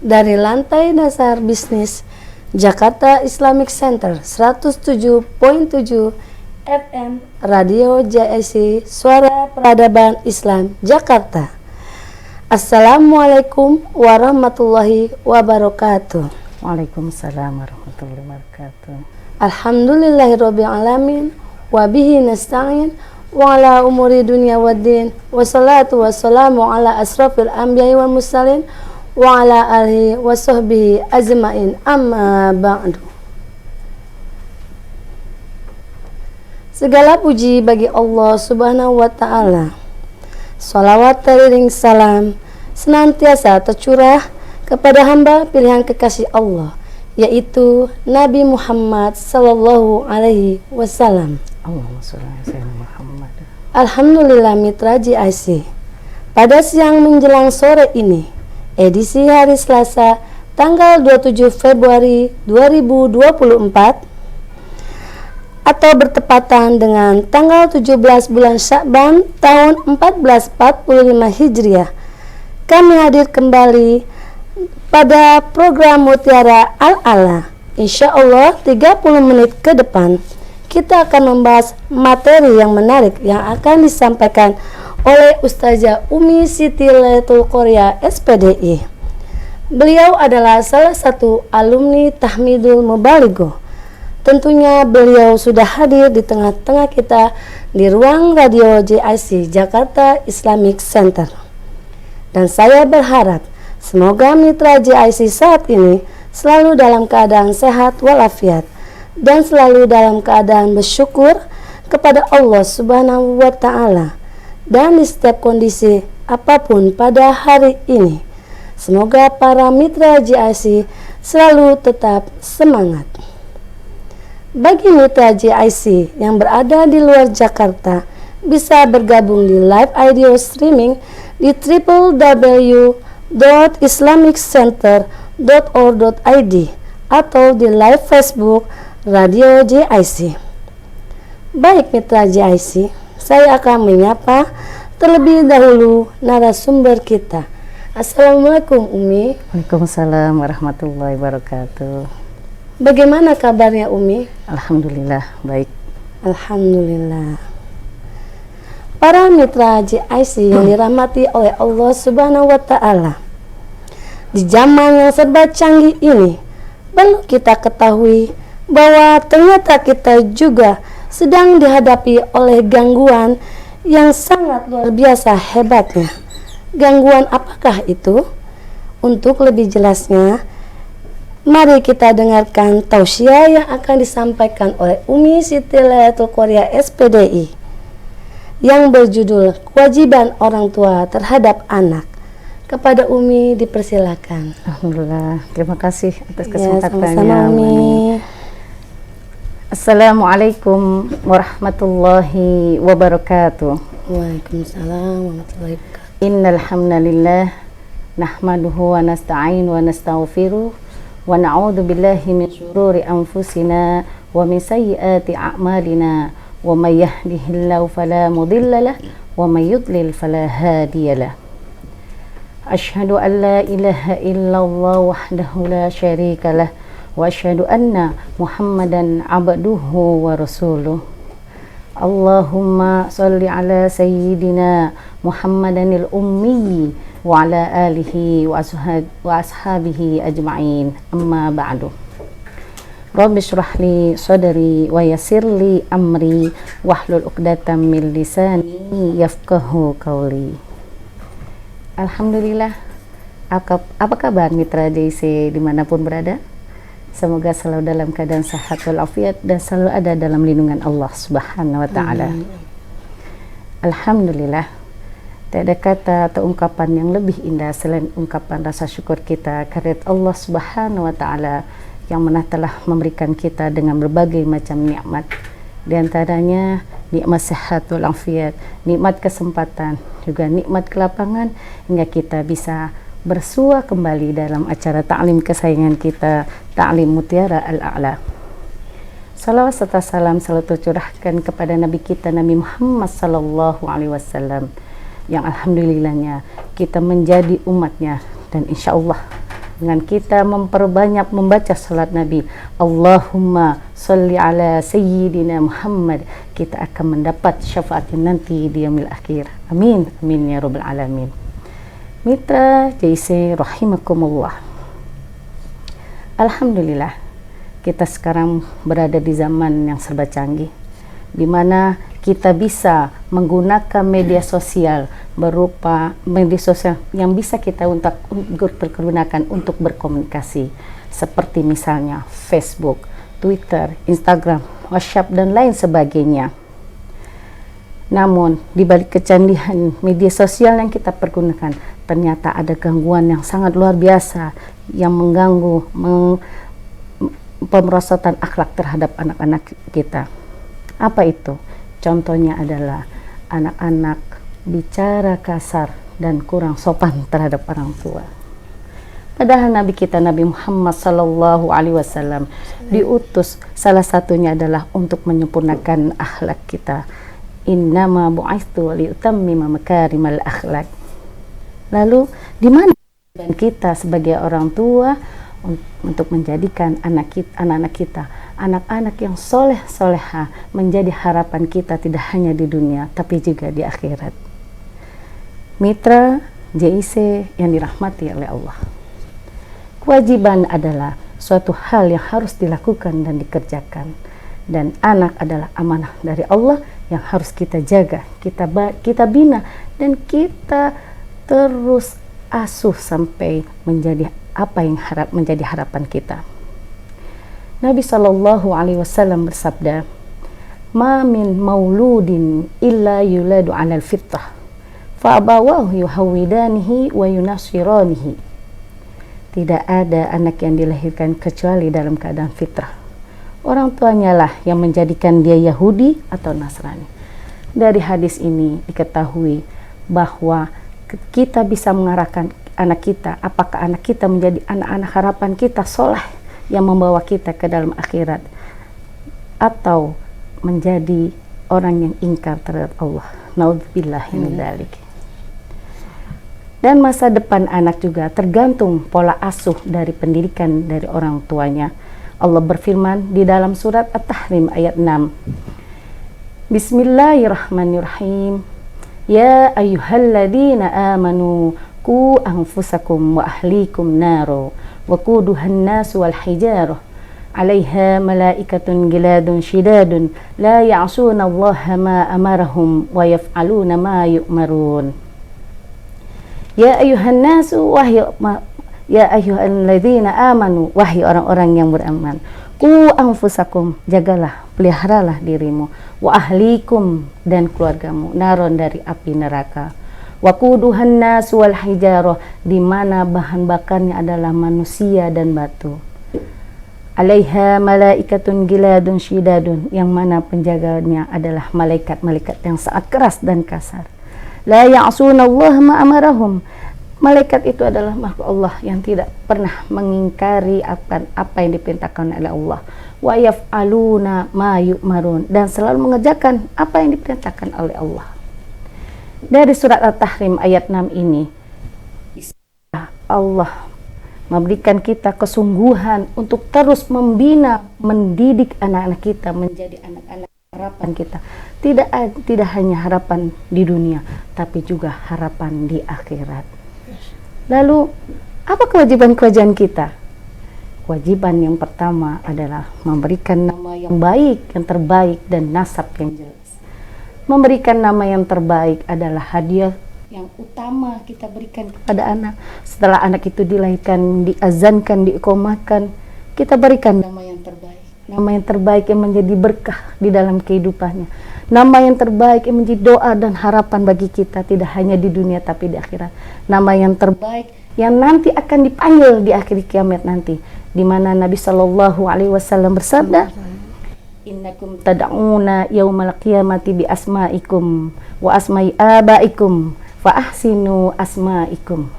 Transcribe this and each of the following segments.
Dari lantai dasar bisnis Jakarta Islamic Center 107.7 FM Radio JIC Suara Peradaban Islam Jakarta. Assalamualaikum warahmatullahi wabarakatuh. Waalaikumsalam warahmatullahi wabarakatuh. Alhamdulillahirabbil alamin wa bihi nasta'in wa ala umuri dunya waddin wassalatu wassalamu ala asrafil anbiya'i wal mursalin wa ala alihi wa sahbihi ajma'in, amma ba'du. Segala puji bagi Allah Subhanahu wa ta'ala. Salawat teriring salam senantiasa tercurah kepada hamba pilihan kekasih Allah, yaitu Nabi Muhammad sallallahu alaihi wasallam. Allahumma sholli ala sayyidina Muhammad. Alhamdulillah mitra JIC. Pada siang menjelang sore ini, edisi hari Selasa tanggal 27 Februari 2024 atau bertepatan dengan tanggal 17 bulan Sya'ban tahun 1445 Hijriah, kami hadir kembali pada program Mutiara Al-A'la. Insya Allah 30 menit ke depan kita akan membahas materi yang menarik yang akan disampaikan oleh Ustazah Umi Siti Lailatul Qoria SPDI. Beliau adalah salah satu alumni Tahmidul Mubaligho. Tentunya beliau sudah hadir di tengah-tengah kita di ruang radio JIC Jakarta Islamic Center. Dan saya berharap semoga mitra JIC saat ini selalu dalam keadaan sehat walafiat dan selalu dalam keadaan bersyukur kepada Allah Subhanahu wa ta'ala. Dan di setiap kondisi apapun pada hari ini, semoga para mitra JIC selalu tetap semangat. Bagi mitra JIC yang berada di luar Jakarta, bisa bergabung di live audio streaming di www.islamiccenter.or.id atau di live Facebook Radio JIC. Baik mitra JIC, saya akan menyapa terlebih dahulu narasumber kita. Assalamualaikum Umi. Waalaikumsalam warahmatullahi wabarakatuh. Bagaimana kabarnya Umi? Alhamdulillah baik. Alhamdulillah. Para mitra JIC yang dirahmati oleh Allah Subhanahu wa ta'ala, di zaman yang serba canggih ini perlu kita ketahui bahwa ternyata kita juga sedang dihadapi oleh gangguan yang sangat luar biasa hebatnya. Gangguan apakah itu? Untuk lebih jelasnya, mari kita dengarkan tausiah yang akan disampaikan oleh Umi Siti Lailatul Qoria SPDI yang berjudul Kewajiban Orang Tua Terhadap Anak. Kepada Umi dipersilakan. Alhamdulillah, terima kasih atas kesempatannya. Sama-sama Umi. Assalamualaikum warahmatullahi wabarakatuh. Waalaikumsalam warahmatullahi wabarakatuh. Innal hamdalillah nahmaduhu wa nasta'in wa nastaghfiruh wa na'udzu billahi min syururi anfusina wa min sayyiati a'malina wa may yahdihillahu fala mudhillalah wa may yudlil fala hadiyalah. Asyhadu an la ilaha illallah wahdahu la syarikalah wa asyhadu anna Muhammadan abduhu wa rasuluh. Allahumma salli ala sayyidina Muhammadanil ummi wa ala alihi wa ashabihi ajma'in, amma ba'du. Rabbi shrah li sadri wa yassir li amri wahlul 'uqdatam min lisani yafqahu qawli. Alhamdulillah. Apa kabar mitra JIC dimanapun berada? Semoga selalu dalam keadaan sehat walafiat dan selalu ada dalam lindungan Allah Subhanahu wa ta'ala. Alhamdulillah. Tak ada kata atau ungkapan yang lebih indah selain ungkapan rasa syukur kita karena Allah Subhanahu wa ta'ala yang mana telah memberikan kita dengan berbagai macam nikmat. Di antaranya nikmat sehat walafiat, nikmat kesempatan, juga nikmat kelapangan hingga kita bisa bersua kembali dalam acara taklim kesayangan kita, Taklim Mutiara Al-A'la. Salawat serta salam selalu tercurahkan kepada Nabi kita Nabi Muhammad sallallahu alaihi wasallam, yang alhamdulillahnya kita menjadi umatnya, dan insya Allah dengan kita memperbanyak membaca salat Nabi, Allahumma sholli ala sayyidina Muhammad, kita akan mendapat syafaatnya nanti di yaumil akhir. Amin, amin ya rabbal alamin. Mitra JIC rahimakumullah, alhamdulillah kita sekarang berada di zaman yang serba canggih, di mana kita bisa menggunakan media sosial berupa media sosial yang bisa kita untuk pergunakan untuk berkomunikasi, seperti misalnya Facebook, Twitter, Instagram, WhatsApp, dan lain sebagainya. Namun di balik kecanggihan media sosial yang kita pergunakan, ternyata ada gangguan yang sangat luar biasa yang mengganggu pemerosotan akhlak terhadap anak-anak kita. Apa itu? Contohnya adalah anak-anak bicara kasar dan kurang sopan terhadap orang tua. Padahal Nabi kita Nabi Muhammad sallallahu alaihi wasallam diutus salah satunya adalah untuk menyempurnakan akhlak kita. Innama bu'itsu liutammima makarimal akhlak. Lalu di mana kita sebagai orang tua untuk menjadikan anak-anak kita anak-anak yang soleh soleha menjadi harapan kita, tidak hanya di dunia tapi juga di akhirat. Mitra JIC yang dirahmati oleh Allah, kewajiban adalah suatu hal yang harus dilakukan dan dikerjakan, dan anak adalah amanah dari Allah yang harus kita jaga, kita bina, dan kita terus asuh sampai menjadi apa yang menjadi harapan kita. Nabi Shallallahu Alaihi Wasallam bersabda, "Ma min mauludin illa yuladu 'alal fitrah, fa abawahu yuhawidanihi wa yunasiranihi." Tidak ada anak yang dilahirkan kecuali dalam keadaan fitrah. Orang tuanya lah yang menjadikan dia Yahudi atau Nasrani. Dari hadis ini diketahui bahwa kita bisa mengarahkan anak kita, apakah anak kita menjadi anak-anak harapan kita soleh yang membawa kita ke dalam akhirat, atau menjadi orang yang ingkar terhadap Allah. Naudzubillahi min dzalik. Dan masa depan anak juga tergantung pola asuh dari pendidikan dari orang tuanya. Allah berfirman di dalam surat At-Tahrim ayat 6. Bismillahirrahmanirrahim. Ya ayyuhalladzina amanu qu anfusakum wa ahlikum naro wa quduhan nas wal hijarah 'alaiha malaikatun giladun shidadun la ya'suna Allaha ma amarahum wa yaf'aluna ma yu'marun. Ya ayyuhan nas ya ayyuhalladzina amanu, wahai orang-orang yang beriman, qu anfusakum, jagalah, peliharalah dirimu, wa ahlikum, dan keluargamu, naron, dari api neraka, waquduhan nas wal hijarah, di mana bahan bakarnya adalah manusia dan batu, alaiha malaikatun giladun syidadun, yang mana penjaganya adalah malaikat-malaikat yang sangat keras dan kasar, la ya'sunallaha ma amarahum, malaikat itu adalah makhluk Allah yang tidak pernah mengingkari apa yang diperintahkan oleh Allah, wa yaf'aluna ma yu'marun, dan selalu mengerjakan apa yang diperintahkan oleh Allah. Dari surat At-Tahrim ayat 6 ini, Allah memberikan kita kesungguhan untuk terus membina, mendidik anak-anak kita menjadi anak-anak harapan kita. Tidak hanya harapan di dunia, tapi juga harapan di akhirat. Lalu, apa kewajiban-kewajiban kita? Kewajiban yang pertama adalah memberikan nama yang baik, yang terbaik, dan nasab yang jelas. Memberikan nama yang terbaik adalah hadiah yang utama kita berikan kepada anak. Setelah anak itu dilahirkan, diazankan, diiqomahkan, kita berikan nama yang terbaik. Nama yang terbaik yang menjadi berkah di dalam kehidupannya. Nama yang terbaik yang menjadi doa dan harapan bagi kita, tidak hanya di dunia tapi di akhirat. Nama yang terbaik yang nanti akan dipanggil di akhir kiamat nanti, di mana Nabi Shallallahu Alaihi Wasallam bersabda, Innakum tad'una yaumal qiyamati bi asma'ikum wa asma'i abaikum fa ahsinu asma'ikum.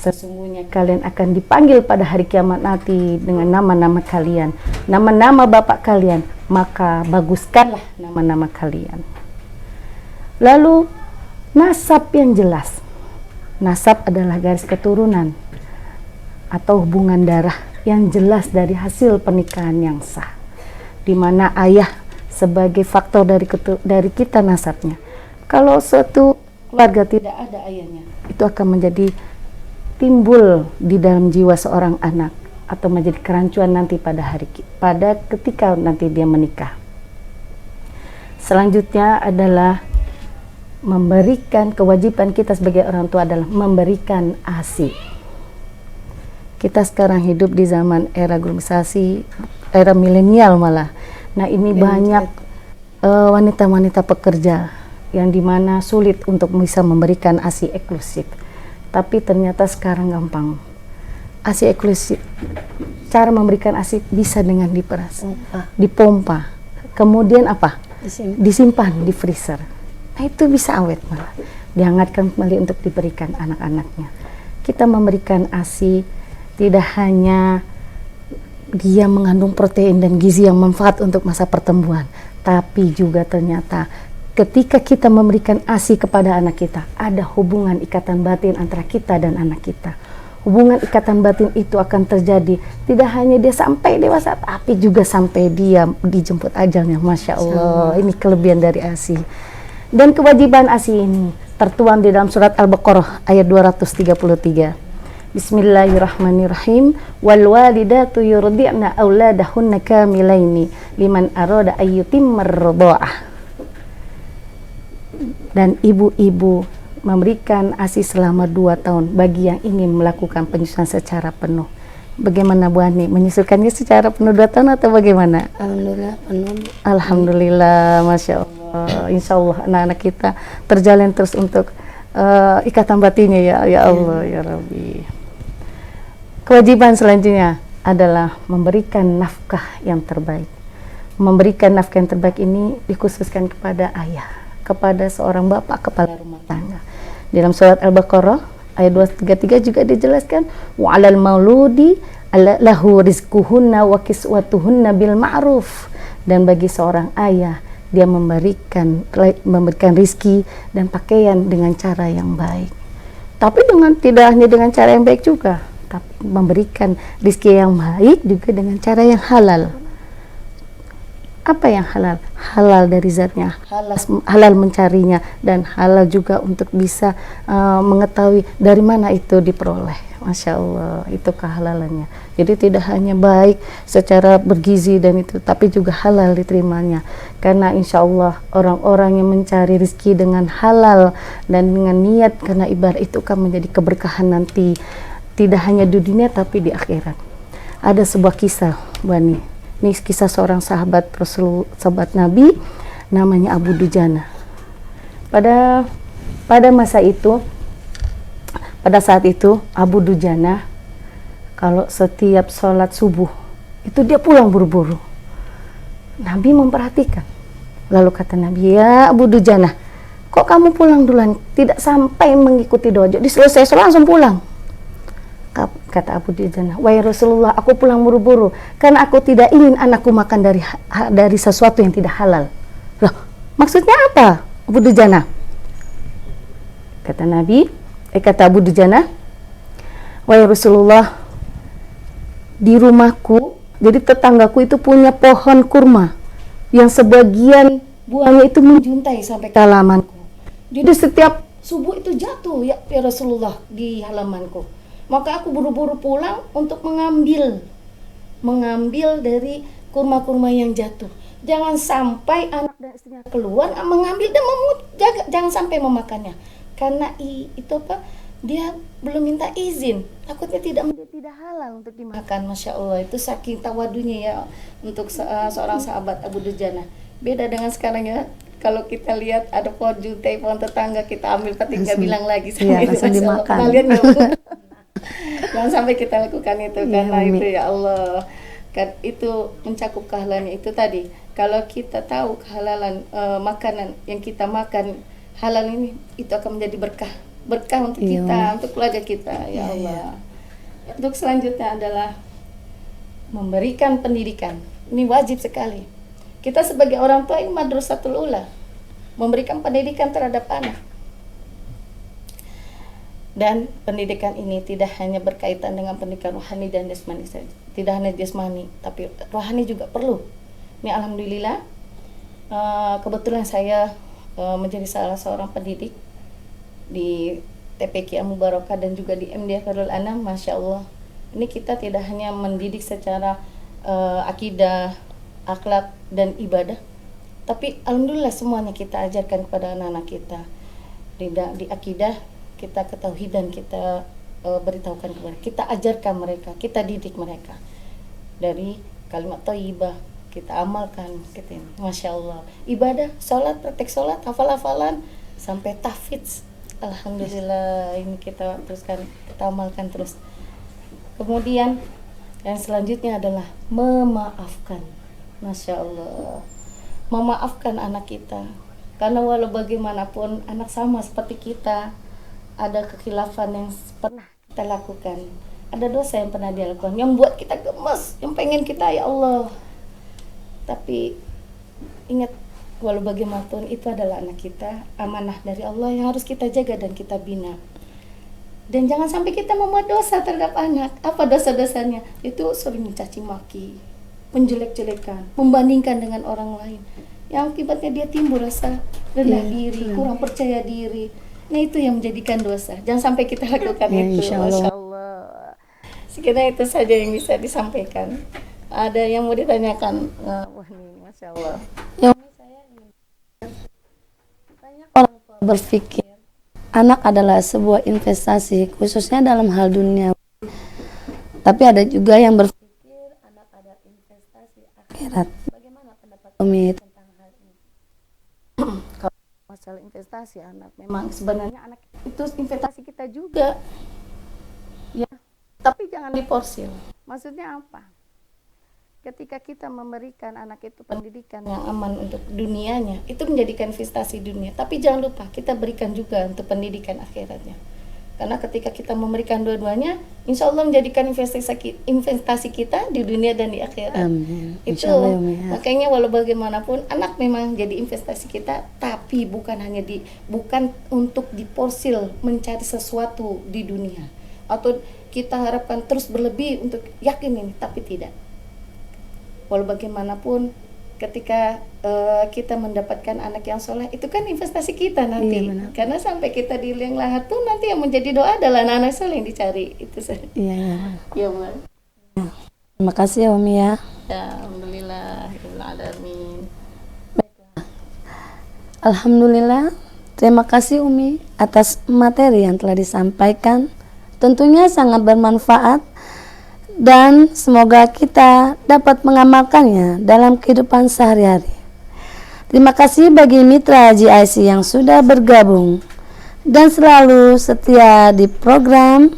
Sesungguhnya kalian akan dipanggil pada hari kiamat nanti dengan nama-nama kalian, nama-nama bapak kalian, maka baguskanlah nama-nama kalian. Lalu Nasab yang jelas. Nasab adalah garis keturunan atau hubungan darah yang jelas dari hasil pernikahan yang sah, di mana ayah sebagai faktor dari kita nasabnya. Kalau suatu keluarga tidak ada ayahnya, itu akan menjadi timbul di dalam jiwa seorang anak atau menjadi kerancuan nanti pada ketika nanti dia menikah. Selanjutnya adalah memberikan, kewajiban kita sebagai orang tua adalah memberikan ASI. Kita sekarang hidup di zaman era globalisasi, era milenial malah. Nah, ini banyak wanita-wanita pekerja yang dimana sulit untuk bisa memberikan ASI eksklusif. Tapi ternyata sekarang gampang. ASI eksklusif, cara memberikan ASI bisa dengan diperas, dipompa, kemudian apa? Disimpan di freezer. Nah, itu bisa awet malah. Dihangatkan kembali untuk diberikan anak-anaknya. Kita memberikan ASI tidak hanya dia mengandung protein dan gizi yang manfaat untuk masa pertumbuhan, tapi juga ternyata ketika kita memberikan ASI kepada anak kita, ada hubungan ikatan batin antara kita dan anak kita. Hubungan ikatan batin itu akan terjadi tidak hanya dia sampai dewasa, tapi juga sampai dia dijemput ajalnya. Masya Allah, ini kelebihan dari ASI. Dan kewajiban ASI ini tertuang di dalam surat Al-Baqarah ayat 233. Bismillahirrahmanirrahim. Wal walidatu yurdi'na auladahunna kamilaini liman arada ayyutimmar radha'ah. Dan ibu-ibu memberikan ASI selama 2 tahun bagi yang ingin melakukan penyusuan secara penuh. Bagaimana Bu Ani? Menyusukannya secara penuh 2 tahun atau bagaimana? Alhamdulillah penuh. Alhamdulillah, Masya Allah. Insya Allah anak-anak kita terjalin terus untuk ikatan batinnya ya Allah, ya Rabbi. Kewajiban selanjutnya adalah memberikan nafkah yang terbaik. Memberikan nafkah yang terbaik ini dikhususkan kepada ayah, kepada seorang bapak kepala rumah tangga. Dalam surat Al-Baqarah ayat 233 juga dijelaskan, wa 'alal mauludi lahu rizquhunna wa kiswatuhunna bil ma'ruf. Dan bagi seorang ayah, dia memberikan rizki dan pakaian dengan cara yang baik. Tapi tidak hanya dengan cara yang baik juga, tapi memberikan rizki yang baik juga dengan cara yang halal. Apa yang halal? Halal dari zatnya, halal mencarinya, dan halal juga untuk bisa mengetahui dari mana itu diperoleh. Masya Allah, itu kehalalannya. Jadi tidak hanya baik secara bergizi dan itu, tapi juga halal diterimanya. Karena insya Allah orang-orang yang mencari rezeki dengan halal dan dengan niat karena ibadah itu akan menjadi keberkahan nanti, tidak hanya di dunia tapi di akhirat. Ada sebuah kisah, Bu Ani. Ini kisah seorang sahabat Rasul, sahabat Nabi, namanya Abu Dujana. Pada masa itu, pada saat itu Abu Dujana kalau setiap sholat subuh itu dia pulang buru-buru. Nabi memperhatikan. Lalu kata Nabi, ya Abu Dujana, kok kamu pulang duluan? Tidak sampai mengikuti doa. Jadi selesai sholat langsung pulang. Kata Abu Dujana, wahai Rasulullah, aku pulang buru-buru karena aku tidak ingin anakku makan dari sesuatu yang tidak halal. Loh, maksudnya apa, Abu Dujana? Kata Abu Dujana, wahai Rasulullah, di rumahku, jadi tetanggaku itu punya pohon kurma yang sebagian buahnya itu menjuntai sampai ke halamanku. Jadi setiap subuh itu jatuh ya Rasulullah di halamanku. Maka aku buru-buru pulang untuk mengambil dari kurma-kurma yang jatuh. Jangan sampai anak dan istrinya keluar mengambil dan jangan sampai memakannya. Karena itu apa? Dia belum minta izin. Takutnya tidak halal untuk dimakan. Masya Allah, itu saking tawadunya ya untuk seorang sahabat Abu Dujana. Beda dengan sekarang ya. Kalau kita lihat ada pohon juntai, pohon tetangga, kita ambil petik, nggak bilang lagi. Langsung dimakan. Kalian jangan sampai kita lakukan itu, karena itu ya Allah, kan itu mencakup kehalalannya itu tadi. Kalau kita tahu kehalalan makanan yang kita makan halal ini, itu akan menjadi berkah untuk kita, untuk keluarga kita ya Allah. Untuk selanjutnya adalah memberikan pendidikan. Ini wajib sekali. Kita sebagai orang tua ini madrasatul ula, memberikan pendidikan terhadap anak. Dan pendidikan ini tidak hanya berkaitan dengan pendidikan rohani dan jasmani saja. Tidak hanya jasmani, tapi rohani juga perlu. Ini alhamdulillah, kebetulan saya menjadi salah seorang pendidik di TPQ Al Mubarakah dan juga di MD Khairul Anam. Masya Allah, ini kita tidak hanya mendidik secara akidah, akhlak, dan ibadah, tapi alhamdulillah semuanya kita ajarkan kepada anak-anak kita. Di akidah kita ketahui dan kita beritahukan kepada kita, ajarkan mereka, kita didik mereka dari kalimat thayyibah, kita amalkan gitu. Masya Allah, ibadah, sholat, praktek sholat, hafal-hafalan sampai tahfidz, alhamdulillah ini kita teruskan, kita amalkan terus. Kemudian yang selanjutnya adalah memaafkan. Masya Allah, memaafkan anak kita, karena walau bagaimanapun anak sama seperti kita, ada kekhilafan yang pernah kita lakukan, ada dosa yang pernah dia lakukan, yang buat kita gemes, yang pengen kita ya Allah. Tapi ingat, walau bagaimanapun itu adalah anak kita, amanah dari Allah yang harus kita jaga dan kita bina. Dan jangan sampai kita membuat dosa terhadap anak. Apa dosa-dosanya? Itu sering mencaci maki, menjelek-jelekan, membandingkan dengan orang lain, yang akibatnya dia timbul rasa rendah diri, kurang percaya diri. Nah, itu yang menjadikan dosa. Jangan sampai kita lakukan itu. Masya Allah. Sekiranya itu saja yang bisa disampaikan. Ada yang mau ditanyakan? Wah, ini Masya Allah. Ya, banyak orang tua berpikir anak adalah sebuah investasi, khususnya dalam hal dunia. Tapi ada juga yang berpikir anak adalah investasi akhirat. Bagaimana pendapat Umi tentang hal ini? Kalau masalah investasi anak, memang sebenarnya anak itu investasi kita juga, ya. Tapi jangan diporsir. Maksudnya apa? Ketika kita memberikan anak itu pendidikan yang aman untuk dunianya, itu menjadikan investasi dunia. Tapi jangan lupa kita berikan juga untuk pendidikan akhiratnya. Karena ketika kita memberikan dua-duanya, insya Allah menjadikan investasi kita di dunia dan di akhirat. Amin. Itu makanya walau bagaimanapun anak memang jadi investasi kita, tapi bukan untuk diporsil mencari sesuatu di dunia, atau kita harapkan terus berlebih untuk yakin ini, tapi tidak. Walau bagaimanapun ketika kita mendapatkan anak yang soleh, itu kan investasi kita nanti. Iya, karena sampai kita di liang lahat pun nanti yang menjadi doa adalah anak-anak soleh yang dicari. Itu saja. Iya. Iya, Mbak. Terima kasih ya Umi ya. Ya, alhamdulillah, alamin. Alhamdulillah. Terima kasih Umi atas materi yang telah disampaikan. Tentunya sangat bermanfaat dan semoga kita dapat mengamalkannya dalam kehidupan sehari-hari. Terima kasih bagi mitra GIC yang sudah bergabung dan selalu setia di program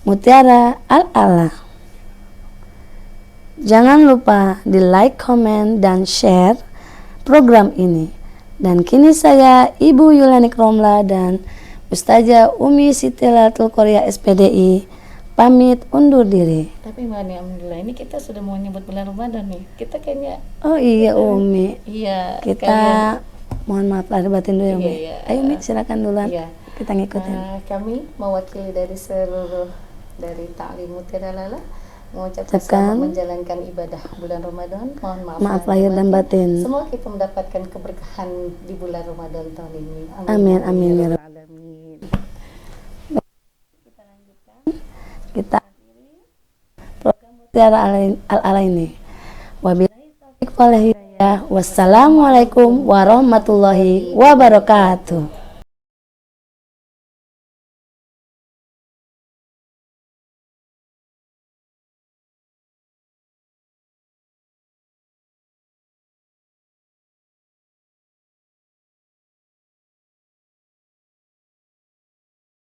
Mutiara Al-A'la. Jangan lupa di like, komen, dan share program ini. Dan kini saya Ibu Yulanik Romla dan Ustazah Umi Sitilatul Qoria SPDI pamit undur diri. Tapi Mbak, alhamdulillah ini kita sudah mau nyebut bulan Ramadan nih. Kita kayaknya oh iya Umi. Iya. Kita mohon maaf lahir batin dulu ya Umi. Iya. Ayo Umi silakan duluan. Iya. Kita ngikutin. Kami mewakili dari seluruh dari Ta'lim Mutiara Al-A'la mengucapkan Tekan. selamat menjalankan ibadah bulan Ramadan. Mohon Maaf lahir dan batin. Semoga kita mendapatkan keberkahan di bulan Ramadan tahun ini. Amin amin ya Rabbal alamin. Kita akhiri program Mutiara Al-A'la ini. Wabillahi taufiq wal hidayah. Wassalamualaikum warahmatullahi wabarakatuh.